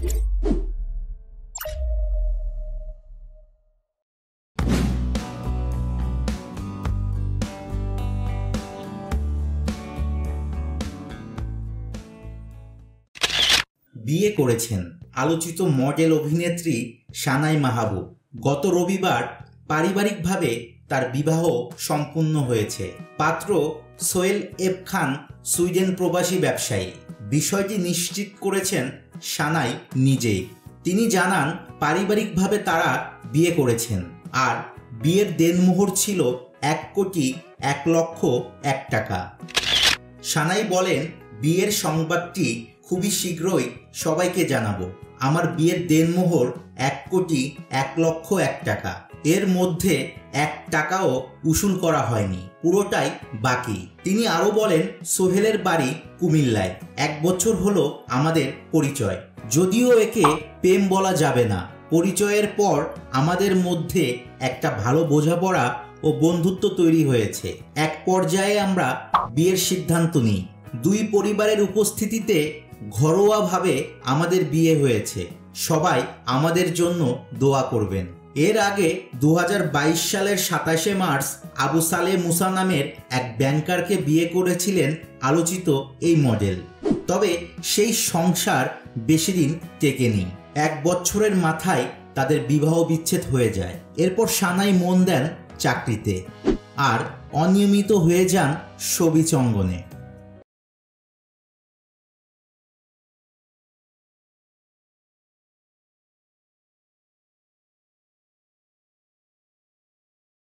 বিয়ে করেছেন আলোচিত মডেল অভিনেত্রী সানাই মাহবুব। গত রবিবার পারিবারিকভাবে তার বিবাহ সম্পূর্ণ হয়েছে। পাত্র সোহেল এফ খান সুইডেন প্রবাসী ব্যবসায়ী। বিষয়টি নিশ্চিত করেছেন সানাই নিজেই। তিনি জানান পারিবারিকভাবে তারা বিয়ে করেছেন আর বিয়ের দেনমোহর ছিল 1,01,00,000 টাকা। সানাই বলেন, বিয়ের সংবাদটি খুবই শীঘ্রই সবাইকে জানাবো। আমার বিয়ের দেনমোহর 1,01,00,000 টাকা। এর মধ্যে 1 টাকাও উসুল করা হয়নি, পুরোটাই বাকি। তিনি আরো বলেন, সোহেলের বাড়ি কুমিল্লায়। 1 বছর হলো আমাদের পরিচয়। যদিও একে প্রেম বলা যাবে না, পরিচয়ের পর আমাদের মধ্যে একটা ভালো বোঝাপড়া ও বন্ধুত্ব তৈরি হয়েছে। এক পর্যায়ে আমরা বিয়ের সিদ্ধান্ত নিই। 2 পরিবারের উপস্থিতিতে ঘরোয়াভাবে আমাদের বিয়ে হয়েছে। সবাই আমাদের জন্য দোয়া করবেন। এর আগে 2022 সালের 27শে মার্চ আবু সালেহ মুসা নামের এক ব্যাংকারকে বিয়ে করেছিলেন আলোচিত এই মডেল। তবে সেই সংসার বেশি দিন টেকেনি। 1 বছরের মাথায় তাদের বিবাহ বিচ্ছেদ হয়ে যায়। এরপর সানাই মন দেন চাকরিতে আর অনিয়মিত হয়ে যান ছবি অঙ্গনে।